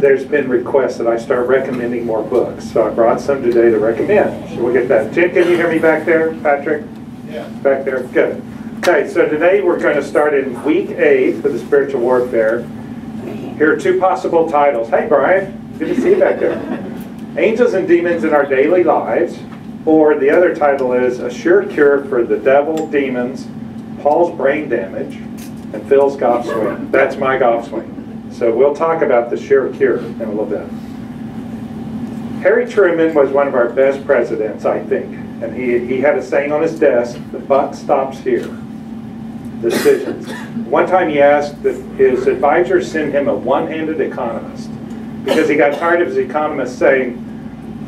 there's been requests that I start recommending more books. So I brought some today to recommend. So we'll get that. Jim, can you hear me back there? Patrick? Yeah. Back there? Good. Okay, so today we're going to start in week 8 for the spiritual warfare. Here are 2 possible titles. Hey, Brian. Good to see you back there. Angels and Demons in Our Daily Lives. Or the other title is A Sure Cure for the Devil, Demons, Paul's Brain Damage, and Phil's Golf Swing. That's my golf swing. So we'll talk about the sure cure in a little bit. Harry Truman was one of our best presidents, I think. And he had a saying on his desk, the buck stops here. Decisions. One time he asked that his advisors send him a one-handed economist because he got tired of his economist saying,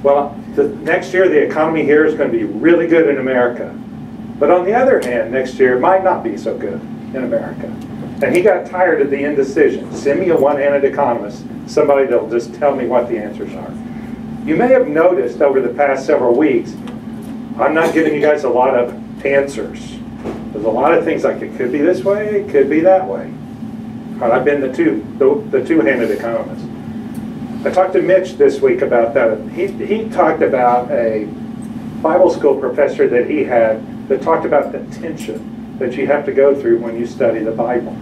well, next year the economy here is going to be really good in America. But on the other hand, next year it might not be so good in America. And he got tired of the indecision. Send me a one-handed economist, somebody that'll just tell me what the answers are. You may have noticed over the past several weeks, I'm not giving you guys a lot of answers. There's a lot of things like it could be this way, it could be that way. I've been the two-handed economist. I talked to Mitch this week about that. He talked about a Bible school professor that he had that talked about the tension that you have to go through when you study the Bible.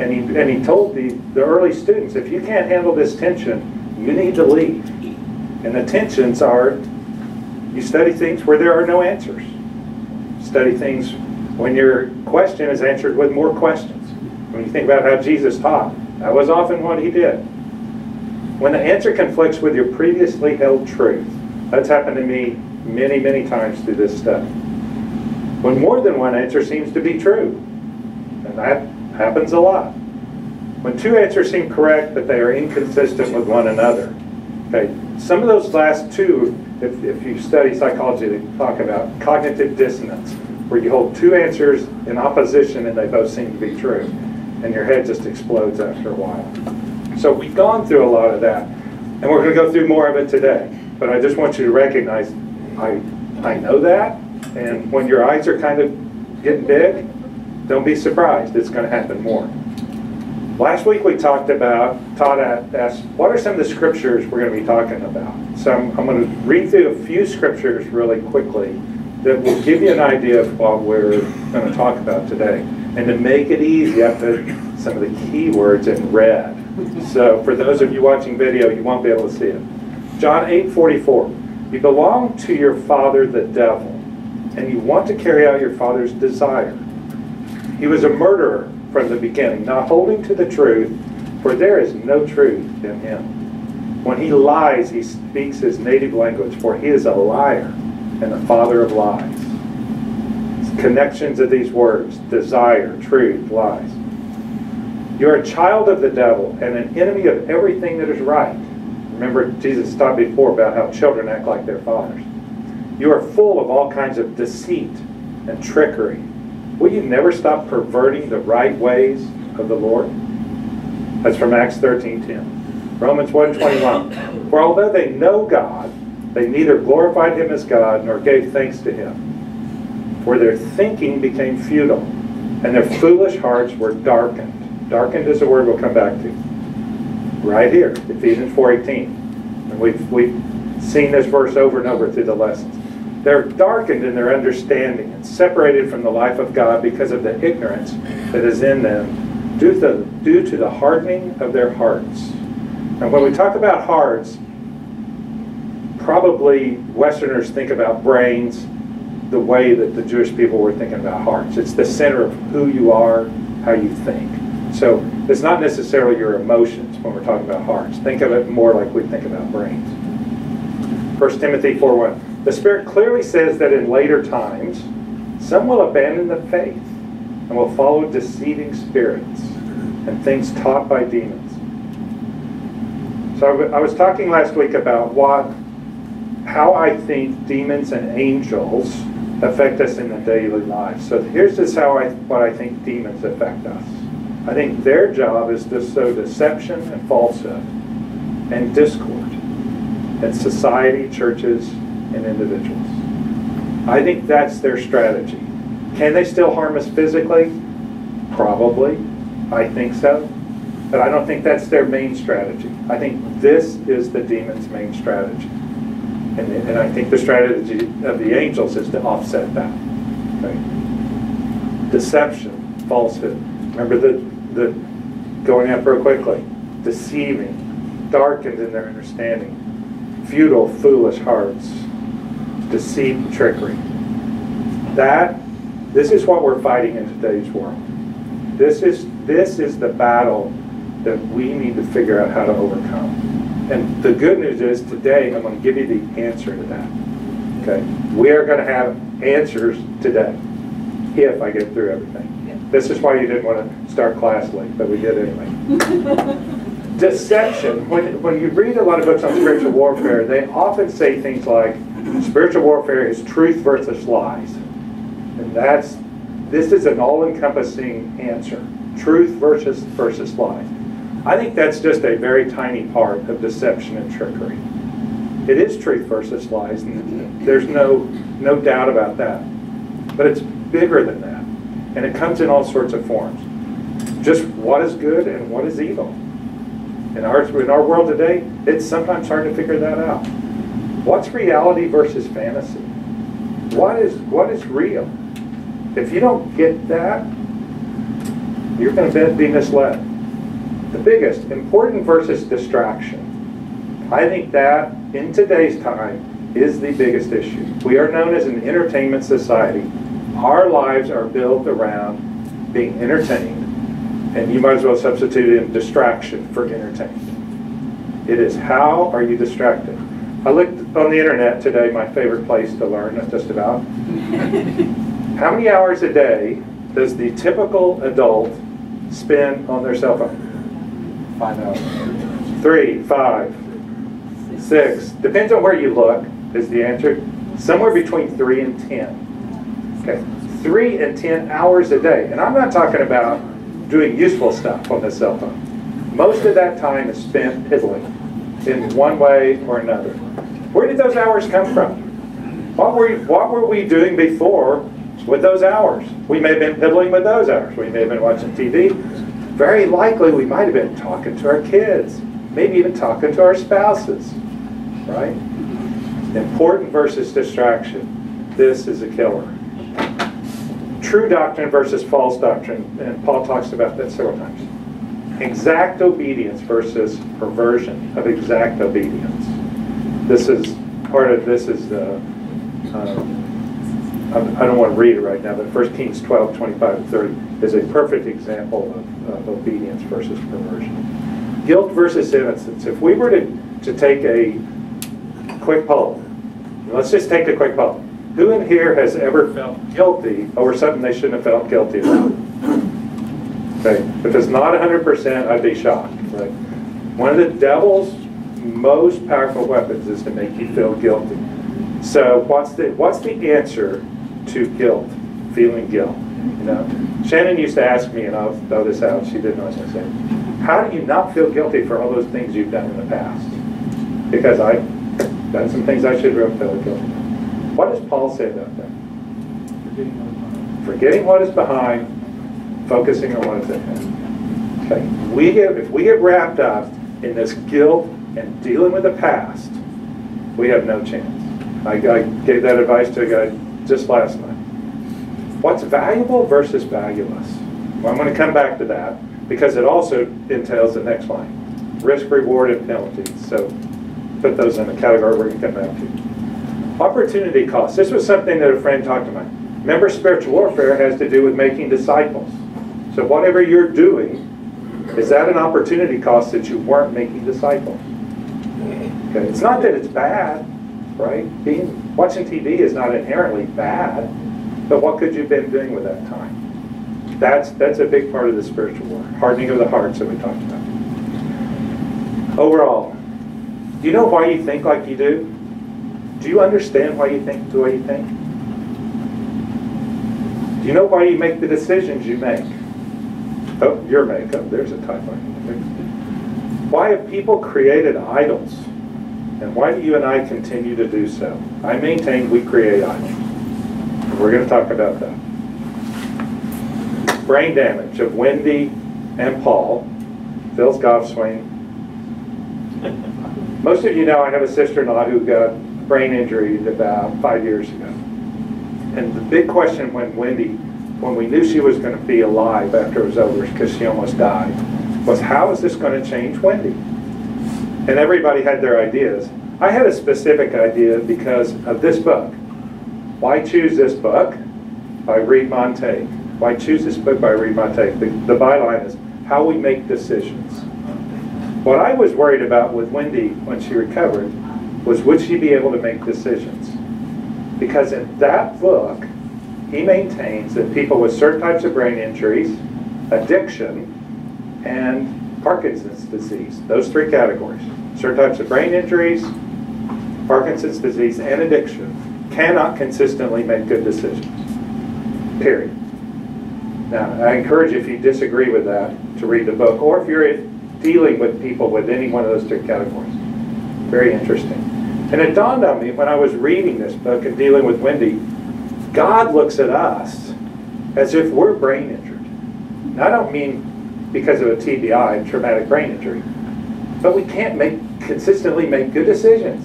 And he told the early students, if you can't handle this tension, you need to leave. And the tensions are, you study things where there are no answers. Study things when your question is answered with more questions. When you think about how Jesus taught, that was often what he did. When the answer conflicts with your previously held truth, that's happened to me many, many times through this study. When more than one answer seems to be true, and that happens a lot. When 2 answers seem correct, but they are inconsistent with one another. Okay, some of those last 2, if you study psychology, they talk about cognitive dissonance, where you hold 2 answers in opposition and they both seem to be true, and your head just explodes after a while. So we've gone through a lot of that, and we're going to go through more of it today. But I just want you to recognize, I know that, and when your eyes are kind of getting big, don't be surprised. It's going to happen more. Last week we talked about, Todd asked, what are some of the scriptures we're going to be talking about? So I'm going to read through a few scriptures really quickly that will give you an idea of what we're going to talk about today. And to make it easy, I put some of the key words in red. So for those of you watching video, you won't be able to see it. John 8:44. You belong to your father, the devil, and you want to carry out your father's desire. He was a murderer from the beginning, not holding to the truth, for there is no truth in him. When he lies, he speaks his native language, for he is a liar and the father of lies. Connections of these words: desire, truth, lies. You are a child of the devil and an enemy of everything that is right. Remember, Jesus taught before about how children act like their fathers. You are full of all kinds of deceit and trickery. Will you never stop perverting the right ways of the Lord? That's from Acts 13:10. Romans 1:21. For although they know God, they neither glorified him as God nor gave thanks to him. For their thinking became futile, and their foolish hearts were darkened. Darkened is a word we'll come back to. Right here, Ephesians 4:18. And we've seen this verse over and over through the lessons. They're darkened in their understanding and separated from the life of God because of the ignorance that is in them due to the hardening of their hearts. And when we talk about hearts, probably Westerners think about brains the way that the Jewish people were thinking about hearts. It's the center of who you are, how you think. So it's not necessarily your emotions when we're talking about hearts. Think of it more like we think about brains. 1 Timothy 4:1. The Spirit clearly says that in later times, some will abandon the faith and will follow deceiving spirits and things taught by demons. So I was talking last week about how I think demons and angels affect us in the daily lives. So here's just what I think demons affect us. I think their job is to sow deception and falsehood and discord in society, churches, and individuals. I think that's their strategy. Can they still harm us physically? Probably. I think so. But I don't think that's their main strategy. I think this is the demon's main strategy. And I think the strategy of the angels is to offset that. Okay? Deception, falsehood. Remember the going up real quickly. Deceiving, darkened in their understanding. Futile, foolish hearts. Deceit and trickery. This is what we're fighting in today's world. This is the battle that we need to figure out how to overcome. And the good news is today I'm going to give you the answer to that. Okay? We are going to have answers today if I get through everything. Yeah. This is why you didn't want to start class late, but we did anyway. Deception. When you read a lot of books on spiritual warfare, they often say things like spiritual warfare is truth versus lies. And this is an all-encompassing answer. Truth versus lies. I think that's just a very tiny part of deception and trickery. It is truth versus lies, and there's no doubt about that. But it's bigger than that, and it comes in all sorts of forms. Just what is good and what is evil. In our world today, it's sometimes hard to figure that out. What's reality versus fantasy? What is real? If you don't get that, you're going to be misled. The biggest, important versus distraction. I think that in today's time is the biggest issue. We are known as an entertainment society. Our lives are built around being entertained, and you might as well substitute in distraction for entertained. It is how are you distracted? I looked on the internet today, my favorite place to learn, just about. How many hours a day does the typical adult spend on their cell phone? 5 hours. 3, 5, 6. Depends on where you look, is the answer. Somewhere between 3 and 10. Okay, 3 and 10 hours a day. And I'm not talking about doing useful stuff on the cell phone. Most of that time is spent piddling in one way or another. Where did those hours come from? What were we doing before with those hours? We may have been piddling with those hours. We may have been watching TV. Very likely we might have been talking to our kids, maybe even talking to our spouses, right? Important versus distraction. This is a killer. True doctrine versus false doctrine, and Paul talks about that several times. Exact obedience versus perversion of exact obedience. This is part of this is I don't want to read it right now, but 1 Kings 12, 25 and 30 is a perfect example of obedience versus perversion. Guilt versus innocence. If we were to take a quick poll, let's just take a quick poll. Who in here has ever felt guilty over something they shouldn't have felt guilty about? Okay, if it's not 100%, I'd be shocked. Right? One of the devil's most powerful weapons is to make you feel guilty. So what's the answer to guilt? Feeling guilt. You know, Shannon used to ask me, and I'll throw this out. She didn't know what I was going to say. How do you not feel guilty for all those things you've done in the past? Because I've done some things I should have felt guilty. What does Paul say about that? Forgetting what is behind, focusing on what is ahead. Okay. If we get wrapped up in this guilt and dealing with the past, we have no chance. I gave that advice to a guy just last night. What's valuable versus valueless? Well, I'm going to come back to that because it also entails the next line. Risk, reward, and penalties. So put those in the category we're going to come back to. Opportunity cost. This was something that a friend talked about. Remember, spiritual warfare has to do with making disciples. So whatever you're doing, is that an opportunity cost that you weren't making disciples? Okay. It's not that it's bad, right? Watching TV is not inherently bad, but what could you have been doing with that time? That's a big part of the spiritual war. Hardening of the hearts that we talked about. Overall, do you know why you think like you do? Do you understand why you think the way you think? Do you know why you make the decisions you make? Oh, your makeup. There's a typo. Why have people created idols? And why do you and I continue to do so? I maintain we create idols. We're going to talk about that. Brain damage of Wendy and Paul. Phil's golf swing. Most of you know I have a sister-in-law who got a brain injury about 5 years ago. And the big question when we knew she was going to be alive after it was over, because she almost died, was how is this going to change Wendy? And everybody had their ideas. I had a specific idea because of this book. Why choose this book? By Reed Montague. Why choose this book by Reed Montague? The byline is how we make decisions. What I was worried about with Wendy when she recovered was would she be able to make decisions? Because in that book, he maintains that people with certain types of brain injuries, addiction, and Parkinson's disease, those three categories, certain types of brain injuries, Parkinson's disease, and addiction, cannot consistently make good decisions, period. Now, I encourage you, if you disagree with that, to read the book, or if you're dealing with people with any one of those three categories. Very interesting. And it dawned on me when I was reading this book and dealing with Wendy, God looks at us as if we're brain injured. Now, I don't mean because of a TBI, traumatic brain injury, but we can't consistently make good decisions.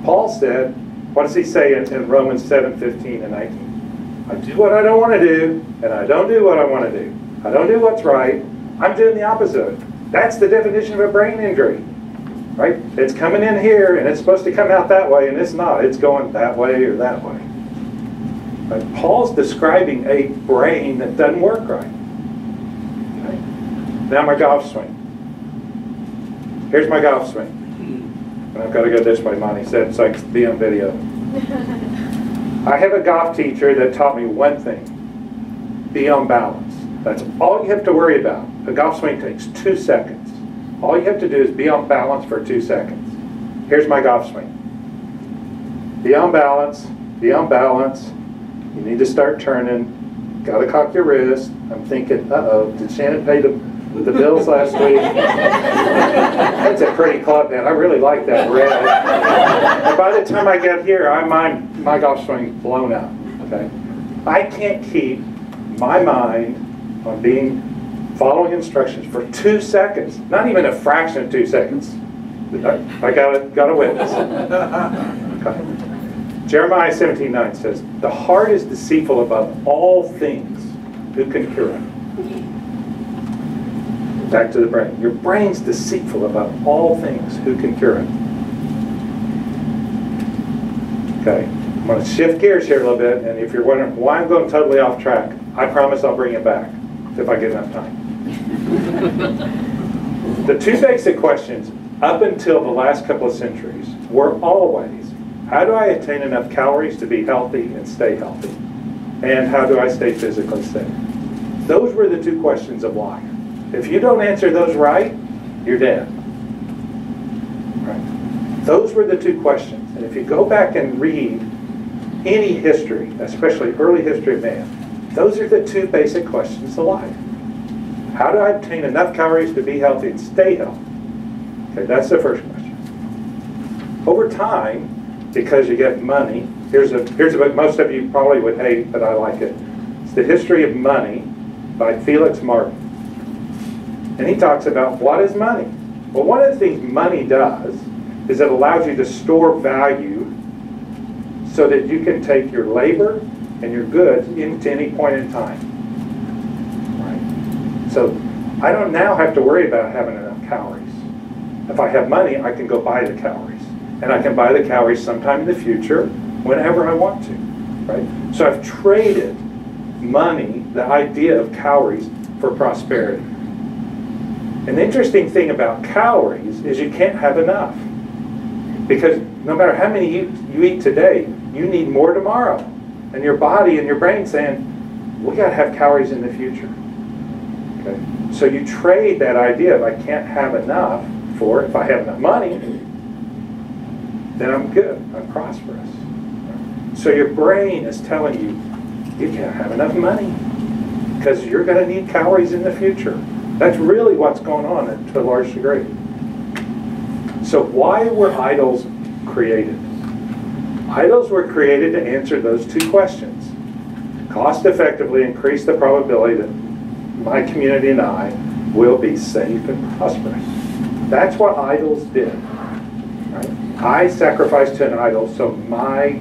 Paul said, what does he say in Romans 7:15 and 19? I do what I don't want to do, and I don't do what I want to do. I don't do what's right. I'm doing the opposite. That's the definition of a brain injury, right? It's coming in here, and it's supposed to come out that way, and it's not. It's going that way or that way. Right? Paul's describing a brain that doesn't work right. Okay? Now my golf swing. Here's my golf swing. And I've got to go this way, Monty said, so I can be on video. I have a golf teacher that taught me one thing. Be on balance. That's all you have to worry about. A golf swing takes 2 seconds. All you have to do is be on balance for 2 seconds. Here's my golf swing. Be on balance. Be on balance. You need to start turning. Got to cock your wrist. I'm thinking, uh-oh, did Shannon pay the bills last week? That's a pretty club, man. I really like that red. And by the time I get here, my golf swing blown out. Okay, I can't keep my mind on following instructions for 2 seconds. Not even a fraction of 2 seconds. I got a witness. Okay. Jeremiah 17:9 says, "The heart is deceitful above all things. Who can cure it?" Back to the brain. Your brain's deceitful about all things. Who can cure it? Okay. I'm going to shift gears here a little bit, and if you're wondering why I'm going totally off track, I promise I'll bring it back if I get enough time. The two basic questions up until the last couple of centuries were always, how do I attain enough calories to be healthy and stay healthy? And how do I stay physically safe? Those were the two questions of life. If you don't answer those right, you're dead. Right? Those were the two questions. And if you go back and read any history, especially early history of man, those are the two basic questions of life. How do I obtain enough calories to be healthy and stay healthy? Okay, that's the first question. Over time, because you get money, here's a book most of you probably would hate, but I like it. It's The History of Money by Felix Martin. And he talks about what is money. Well, one of the things money does is it allows you to store value so that you can take your labor and your goods into any point in time. Right? So I don't now have to worry about having enough calories. If I have money, I can go buy the calories. And I can buy the calories sometime in the future, whenever I want to. Right? So I've traded money, the idea of calories, for prosperity. An interesting thing about calories is you can't have enough. Because no matter how many you eat today, you need more tomorrow. And your body and your brain saying, we got to have calories in the future. Okay? So you trade that idea of I can't have enough for, if I have enough money, then I'm good, I'm prosperous. So your brain is telling you, you can't have enough money because you're going to need calories in the future. That's really what's going on to a large degree. So why were idols created? Idols were created to answer those two questions. Cost effectively increase the probability that my community and I will be safe and prosperous. That's what idols did. Right? I sacrifice to an idol so my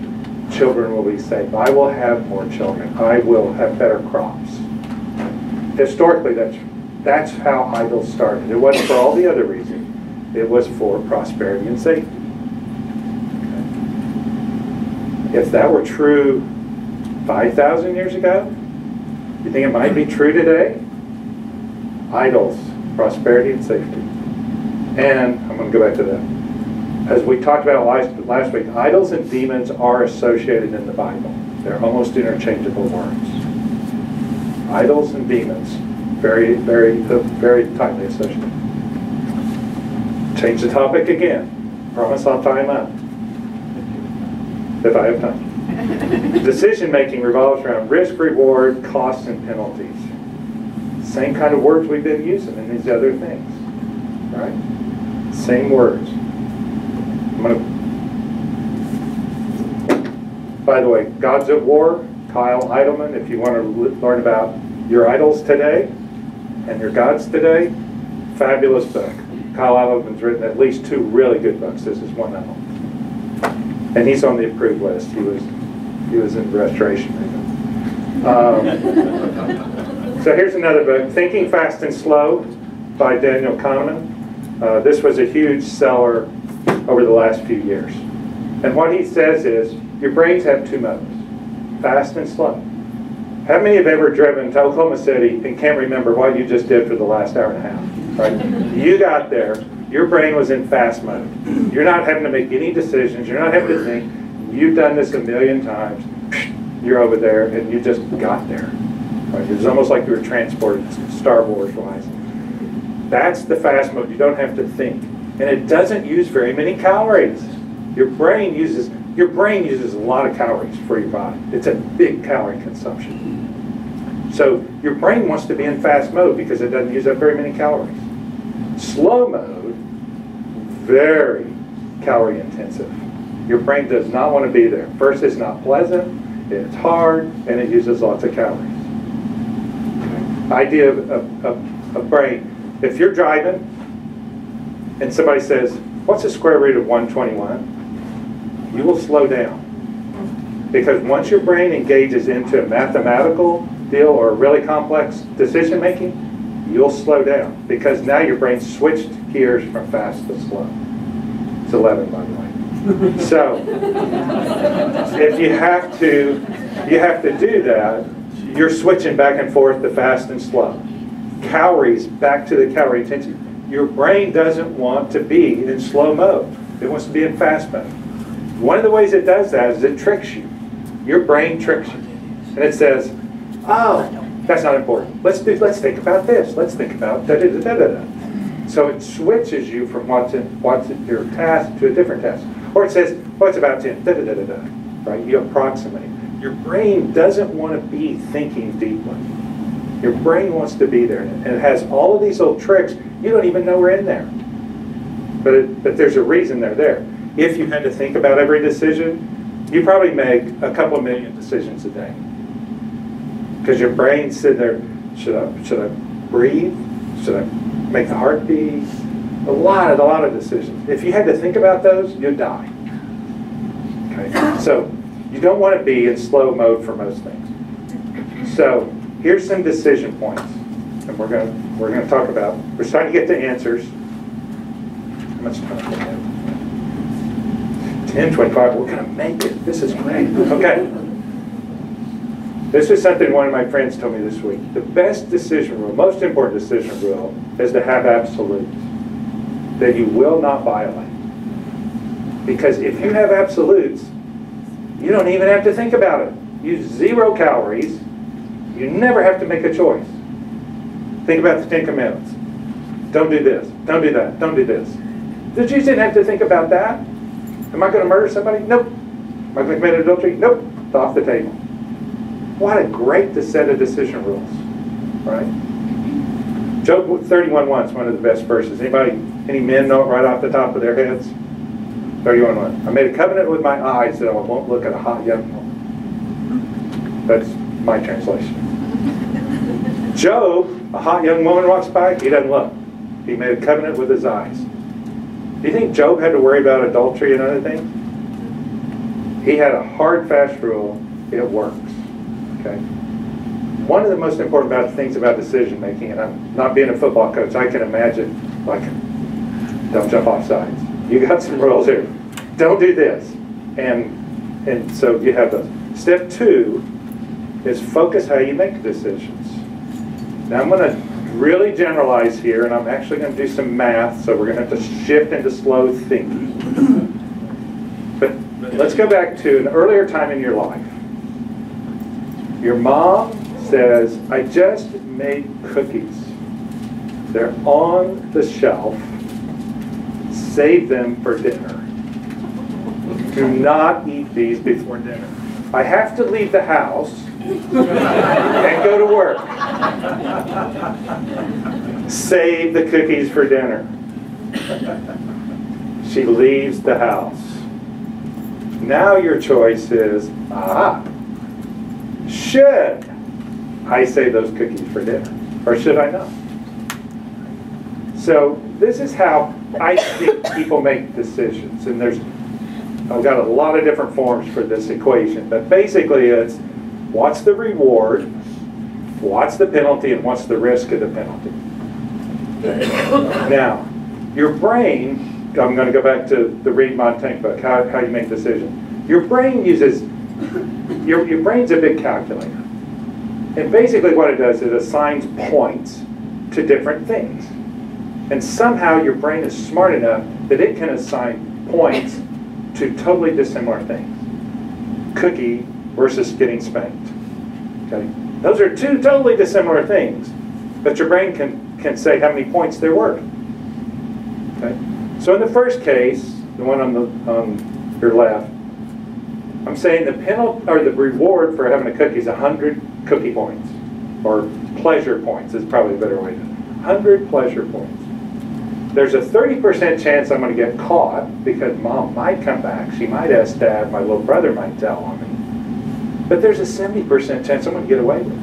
children will be safe. I will have more children. I will have better crops. Historically, that's how idols started. It wasn't for all the other reasons. It was for prosperity and safety. If that were true 5,000 years ago, you think it might be true today? Idols, prosperity and safety. And I'm going to go back to that. As we talked about last week, idols and demons are associated in the Bible. They're almost interchangeable words. Idols and demons, very, very, very tightly associated. Change the topic again. Promise I'll tie him up. If I have time. Decision making revolves around risk, reward, costs, and penalties. Same kind of words we've been using in these other things. Right? Same words. By the way, Gods at War, Kyle Idleman, if you want to learn about your idols today and your gods today, fabulous book. Kyle Idleman's written at least 2 really good books. This is one of them. And he's on the approved list. He was in restoration. So here's another book, Thinking Fast and Slow by Daniel Kahneman. This was a huge seller over the last few years. And what he says is, your brains have 2 modes, fast and slow. How many have ever driven to Oklahoma City and can't remember what you just did for the last hour and a half? Right? You got there, your brain was in fast mode. You're not having to make any decisions, you're not having to think. You've done this a million times. You're over there and you just got there. Right? It was almost like you were transported Star Wars wise. That's the fast mode. You don't have to think. And it doesn't use very many calories. Your brain uses a lot of calories for your body. It's a big calorie consumption. So your brain wants to be in fast mode because it doesn't use up very many calories. Slow mode, very calorie intensive. Your brain does not want to be there. First, it's not pleasant, it's hard, and it uses lots of calories. Idea of brain. If you're driving and somebody says, what's the square root of 121? You will slow down. Because once your brain engages into a mathematical deal or a really complex decision making, you'll slow down. Because now your brain switched gears from fast to slow. It's 11, by the way. So, if you have to do that, you're switching back and forth to fast and slow. Calories, back to the calorie intensity. Your brain doesn't want to be in slow mode. It wants to be in fast mode. One of the ways it does that is it tricks you. Your brain tricks you. And it says, oh, that's not important. Let's think about this. Let's think about da-da-da-da-da. So it switches you from what's your task to a different task. Or it says, oh, it's about 10, da-da-da-da-da. Right? You approximate. Your brain doesn't want to be thinking deeply. Your brain wants to be there. And it has all of these little tricks. You don't even know we're in there. But there's a reason they're there. If you had to think about every decision, you probably make a couple of million decisions a day. Because your brain's sitting there, should I breathe? Should I make the heart beat? A lot of decisions. If you had to think about those, you'd die. Okay? So you don't want to be in slow mode for most things. So here's some decision points. And we're going to talk about, we're starting to get to answers. How much time do we have? 10:25, we're going to make it. This is great. Okay. This is something one of my friends told me this week. The best decision rule, most important decision rule, is to have absolutes that you will not violate. Because if you have absolutes, you don't even have to think about it. Use 0 calories. You never have to make a choice. Think about the 10 Commandments. Don't do this. Don't do that. Don't do this. Did Jesus didn't have to think about that? Am I going to murder somebody? Nope. Am I going to commit adultery? Nope. It's off the table. What a great set of decision rules, right? Job 31:1 is one of the best verses. Any men know it right off the top of their heads? 31:1. I made a covenant with my eyes that I won't look at a hot young woman. That's my translation. Job A hot young woman walks by, he doesn't look. He made a covenant with his eyes. Do you think Job had to worry about adultery and other things? He had a hard, fast rule. It works. Okay. One of the most important things about decision making, and I'm not being a football coach, I can imagine, like, don't jump off sides. You got some rules here. Don't do this. And so you have those. Step 2 is focus how you make decisions. Now I'm going to really generalize here, and I'm actually going to do some math, so we're going to have to shift into slow thinking. But let's go back to an earlier time in your life. Your mom says, I just made cookies. They're on the shelf. Save them for dinner. Do not eat these before dinner. I have to leave the house and go to work. Save the cookies for dinner. She leaves the house. Now your choice is, should I save those cookies for dinner? Or should I not? So this is how I think people make decisions. And I've got a lot of different forms for this equation. But basically it's, what's the reward, what's the penalty, and what's the risk of the penalty? Now, your brain, I'm going to go back to the Reed Montaigne book, how you make decisions. Your brain uses, your brain's a big calculator. And basically what it does, it assigns points to different things. And somehow your brain is smart enough that it can assign points to totally dissimilar things. Cookie versus getting spanked. Okay? Those are two totally dissimilar things. But your brain can say how many points they're worth. Okay? So in the first case, the one on your left, I'm saying the penalty or the reward for having a cookie is 100 cookie points, or pleasure points is probably a better way to do it. 100 pleasure points. There's a 30% chance I'm going to get caught because mom might come back. She might ask dad. My little brother might tell on me. But there's a 70% chance I'm going to get away with it.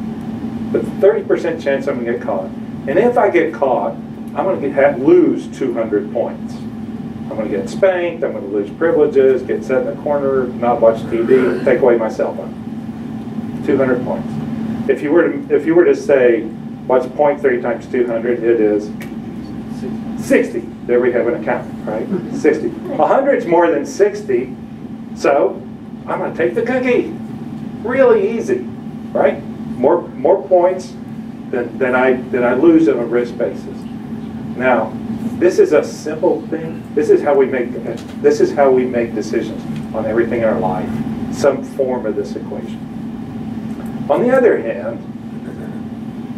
But 30% chance I'm going to get caught. And if I get caught, I'm going to lose 200 points. I'm going to get spanked. I'm going to lose privileges, get set in a corner, not watch TV, take away my cell phone. 200 points. If you were to say, what's 0.3 times 200? It is 60. There we have an account, right? 60. 100's more than 60, so I'm going to take the cookie. Really easy, right? More points than I lose on a risk basis. Now, this is a simple thing. This is how we make decisions on everything in our life. Some form of this equation. On the other hand,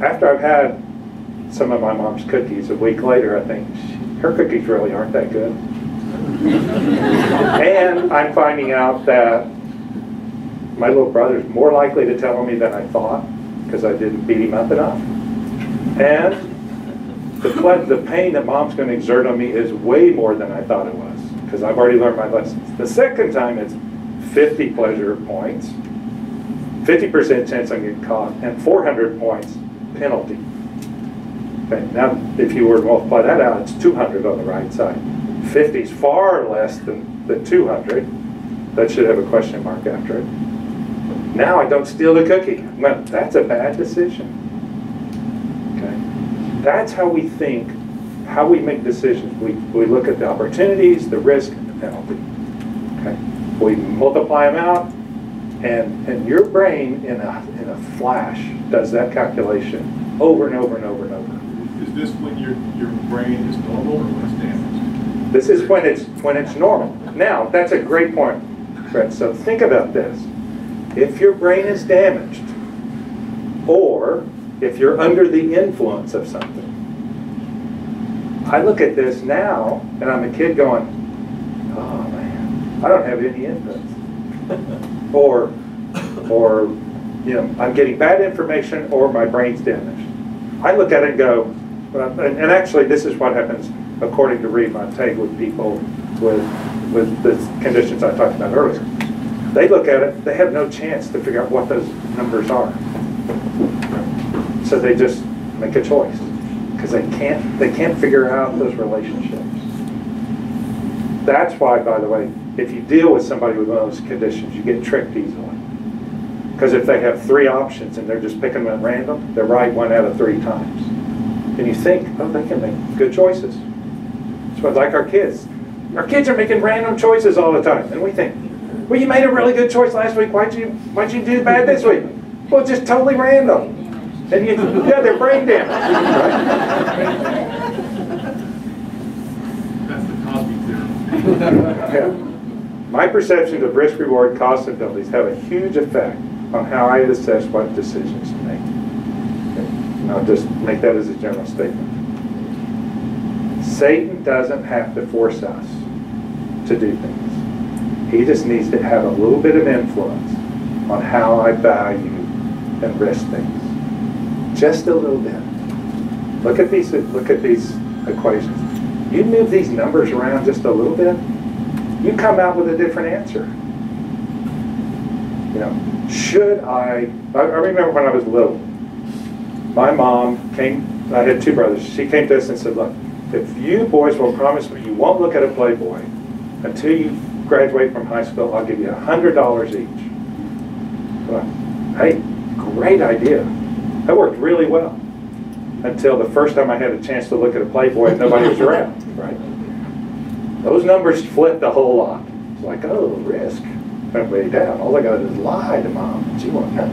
after I've had some of my mom's cookies, a week later, I think, her cookies really aren't that good. And I'm finding out that my little brother's more likely to tell on me than I thought because I didn't beat him up enough. And the pain that mom's going to exert on me is way more than I thought it was because I've already learned my lessons. The second time, it's 50 pleasure points, 50% chance I'm getting caught, and 400 points penalty. Okay, now if you were to multiply that out, it's 200 on the right side. 50 is far less than 200. That should have a question mark after it. Now I don't steal the cookie. Well, that's a bad decision. Okay, that's how we think, how we make decisions. We look at the opportunities, the risk, and the penalty. Okay, we multiply them out, and your brain in a flash does that calculation over and over and over and over. Is this when your brain is normal or when it's damaged? This is when it's normal. Now, that's a great point, Fred. So think about this. If your brain is damaged, or if you're under the influence of something, I look at this now, and I'm a kid going, oh man, I don't have any influence. or you know, I'm getting bad information, or my brain's damaged. I look at it and go, and actually this is what happens according to Reed Montaigne with people with the conditions I talked about earlier. They look at it, they have no chance to figure out what those numbers are. So they just make a choice, because they can't figure out those relationships. That's why, by the way, if you deal with somebody with one of those conditions, you get tricked easily. Because if they have 3 options and they're just picking them at random, they're right 1 out of 3 times. And you think, oh, they can make good choices. It's what, like our kids. Our kids are making random choices all the time. And we think, well, you made a really good choice last week. Why'd you do bad this week? Well, just totally random. And yeah, they're brain damaged. That's the Cosby theory. Yeah. My perceptions of risk, reward, costs, and penalties have a huge effect on how I assess what decisions to make. Okay. And I'll just make that as a general statement. Satan doesn't have to force us to do things. He just needs to have a little bit of influence on how I value and risk things. Just a little bit. Look at these equations. You move these numbers around just a little bit, you come out with a different answer. You know, should I remember when I was little, my mom came, I had 2 brothers, she came to us and said, look, if you boys will promise me you won't look at a Playboy until you graduate from high school, I'll give you $100 each. Well, hey, great idea. That worked really well. Until the first time I had a chance to look at a Playboy and nobody was around, right? Those numbers flipped a whole lot. It's like, oh, risk went way down. All I got to do is lie to mom. She won't know.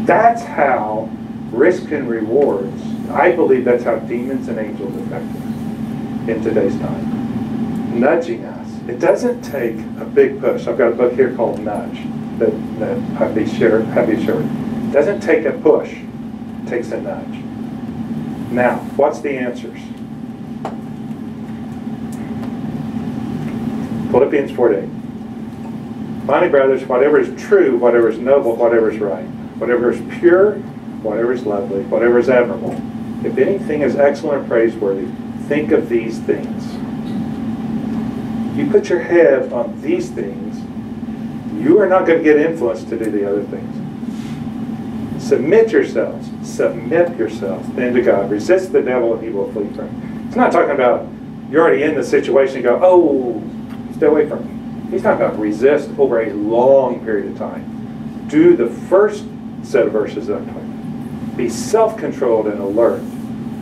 That's how risk and rewards, I believe that's how demons and angels affect us in today's time. Nudging us. It doesn't take a big push. I've got a book here called Nudge that have you shared. It doesn't take a push. It takes a nudge. Now, what's the answers? Philippians 4:8. Finally, brothers, whatever is true, whatever is noble, whatever is right, whatever is pure, whatever is lovely, whatever is admirable, if anything is excellent or praiseworthy, think of these things. You put your head on these things, you are not going to get influenced to do the other things. Submit yourselves then to God. Resist the devil and he will flee from you. It's not talking about you're already in the situation and go, oh, stay away from me. He's talking about resist over a long period of time. Do the first set of verses that I'm talking about. Be self-controlled and alert.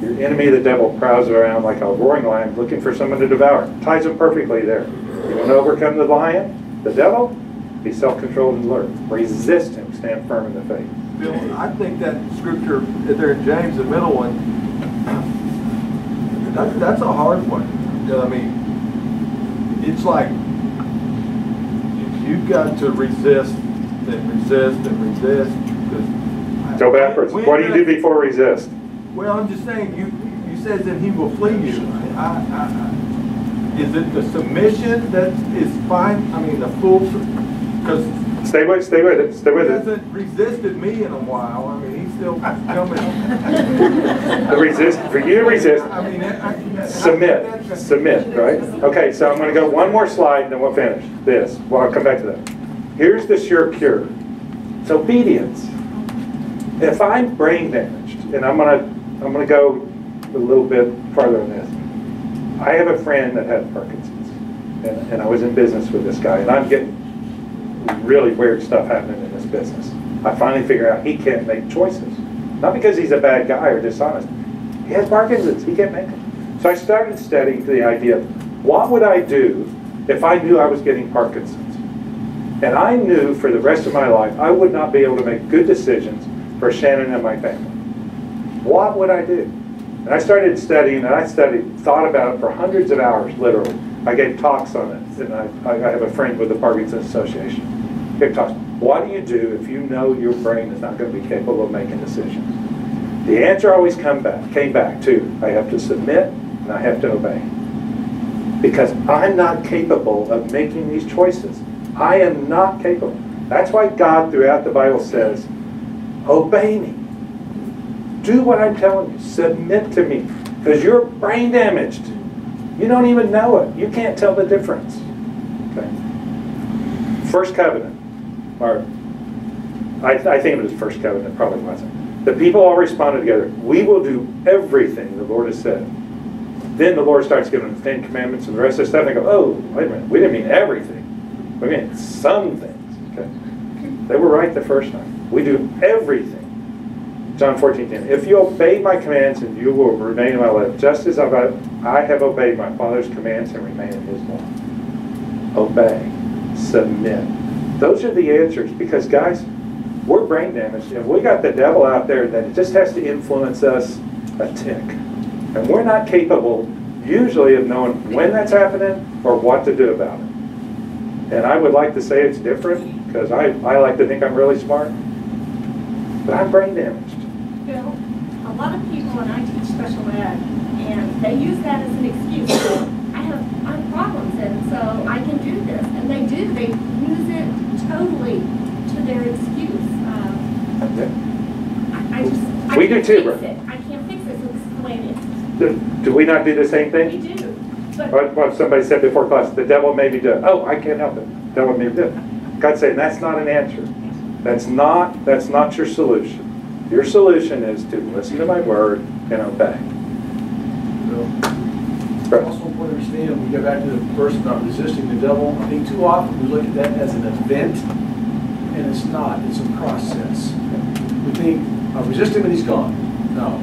Your enemy, the devil, prowls around like a roaring lion looking for someone to devour. Ties him perfectly there. You want to overcome the lion, the devil? Be self-controlled and alert. Resist him. Stand firm in the faith. Bill, I think that scripture there in James, the middle one, that's a hard one. I mean, it's like you've got to resist and resist and resist. Go backwards. What do you do before resist? Well, I'm just saying, you said that he will flee you. Is it the submission that is fine? I mean, the full, because Stay with it. he hasn't resisted me in a while. I mean, he's still coming. For you to resist, I mean, submit, right? Okay, so I'm going to go one more slide and then we'll finish this. Well, I'll come back to that. Here's the sure cure. It's obedience. If I'm brain damaged, and I'm going to go a little bit farther than this. I have a friend that had Parkinson's, and I was in business with this guy, and I'm getting really weird stuff happening in this business. I finally figure out he can't make choices. Not because he's a bad guy or dishonest. He has Parkinson's. He can't make them. So I started studying the idea of what would I do if I knew I was getting Parkinson's? And I knew for the rest of my life I would not be able to make good decisions for Shannon and my family. What would I do? And I started studying, and thought about it for hundreds of hours, literally. I gave talks on it, and I have a friend with the Parkinson's Association. Gave talks. What do you do if you know your brain is not going to be capable of making decisions? The answer always came back to, I have to submit and I have to obey. Because I'm not capable of making these choices. I am not capable. That's why God throughout the Bible says, obey me. Do what I'm telling you. Submit to me. Because you're brain damaged. You don't even know it. You can't tell the difference. Okay. First covenant. Or I think it was first covenant. It probably wasn't. The people all responded together. We will do everything the Lord has said. Then the Lord starts giving them the 10 Commandments and the rest of the stuff. And they go, oh, wait a minute. We didn't mean everything. We meant some things. Okay. They were right the first time. We do everything. John 14:10. If you obey my commands, and you will remain in my love, just as I have obeyed my Father's commands and remain in his law. Obey. Submit. Those are the answers. Because, guys, we're brain damaged. And we got the devil out there that it just has to influence us a tick. And we're not capable, usually, of knowing when that's happening or what to do about it. And I would like to say it's different, because I like to think I'm really smart. But I'm brain damaged. Bill, a lot of people, and I teach special ed, and they use that as an excuse. So I have problems, and so I can do this. And they do. They use it totally to their excuse. I We do can't too, fix bro. it. I can't fix it, so explain it. Do we not do the same We thing? do. But What somebody said before class, the devil made me do it. Oh, I can't help it. The devil made me do it. God's saying that's not an answer. That's not your solution. Your solution is to listen to my word and obey. So, also important to understand, we go back to the verse about resisting the devil. I think too often we look at that as an event, and it's not. It's a process. We think, I'll resist him and he's gone. No,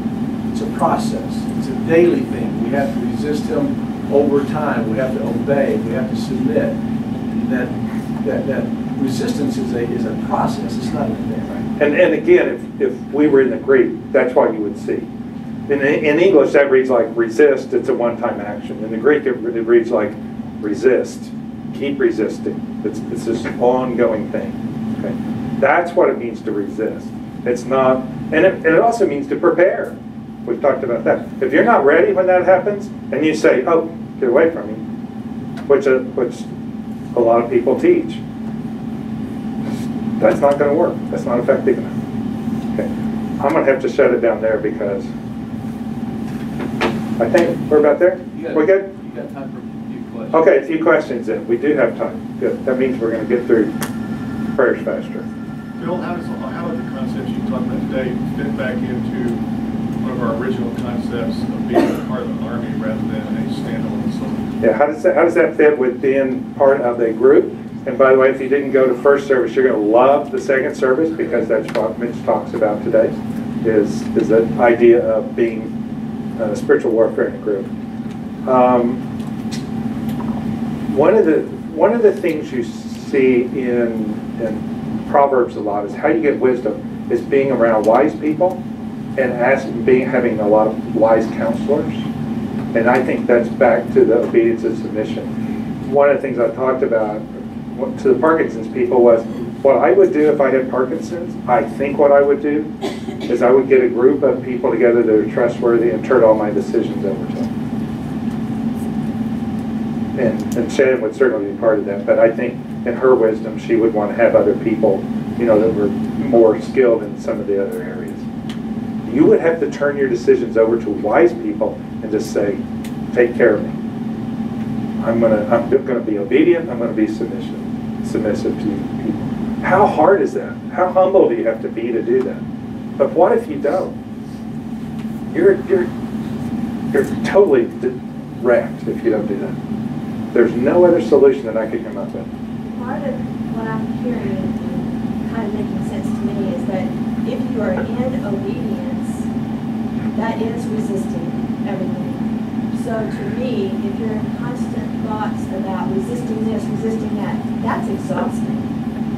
it's a process. It's a daily thing. We have to resist him over time. We have to obey. We have to submit. And that resistance is a process. It's not an event, right? And again, if we were in the Greek, that's what you would see. In English, that reads like resist. It's a one-time action. In the Greek, it reads like resist. Keep resisting. It's this ongoing thing. Okay, that's what it means to resist. It's not, and it also means to prepare. We've talked about that. If you're not ready when that happens, and you say, "Oh, get away from me," which a lot of people teach, that's not going to work. That's not effective enough. Okay, I'm going to have to shut it down there because I think we're about there. We're good. You got time for a few questions? Okay, a few questions then. We do have time. Good. That means we're going to get through prayers faster. Bill, how do the concepts you talked about today fit back into one of our original concepts of being a part of an army rather than a standalone soldier? Yeah, how does that fit with being part of a group? And by the way, if you didn't go to first service, you're going to love the second service because that's what Mitch talks about today, is the idea of being spiritual warfare in a group. One of the things you see in Proverbs a lot is how you get wisdom is being around wise people and having a lot of wise counselors. And I think that's back to the obedience and submission. One of the things I talked about to the Parkinson's people was what I would do if I had Parkinson's. I think what I would do is I would get a group of people together that are trustworthy and turn all my decisions over to them. And Shannon would certainly be part of that, but I think in her wisdom she would want to have other people, that were more skilled in some of the other areas. You would have to turn your decisions over to wise people and just say, take care of me. I'm gonna be obedient, I'm gonna be submissive to you people. How hard is that? How humble do you have to be to do that? But what if you don't? You're totally wrecked if you don't do that. There's no other solution that I could come up with. Part of what I'm hearing and kind of making sense to me is that if you are in obedience, that is resisting everything. So to me, if you're in constant thoughts about resisting this, resisting that, that's exhausting.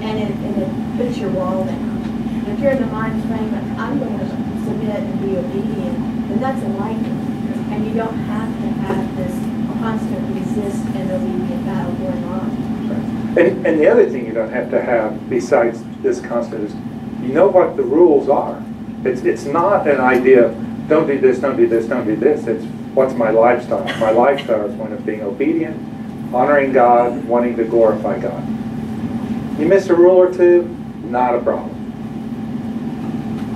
And it puts your wall down. If you're in the mind frame of, I'm going to submit and be obedient, then that's enlightening. And you don't have to have this constant resist and obedient battle going on. And the other thing you don't have to have besides this constant is, you know what the rules are. It's not an idea of, don't do this, don't do this, don't do this. It's, what's my lifestyle? My lifestyle is one of being obedient, honoring God, wanting to glorify God. You miss a rule or two, not a problem.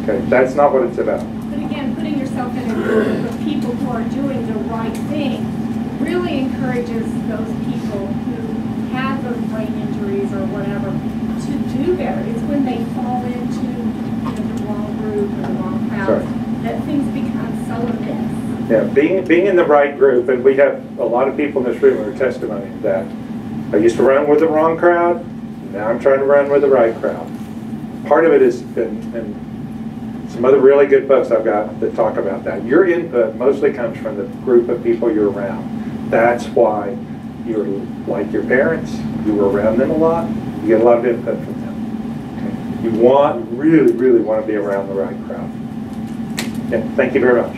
Okay, that's not what it's about. But again, putting yourself in a group of people who are doing the right thing really encourages those people who have those brain injuries or whatever to do better. It's when they fall into the wrong group or the wrong Yeah, being in the right group, and we have a lot of people in this room who are testimony to that. I used to run with the wrong crowd, now I'm trying to run with the right crowd. Part of it is, and some other really good books I've got that talk about that. Your input mostly comes from the group of people you're around. That's why you're like your parents, you were around them a lot, you get a lot of input from them. Okay. You really want to be around the right crowd. Yeah, thank you very much.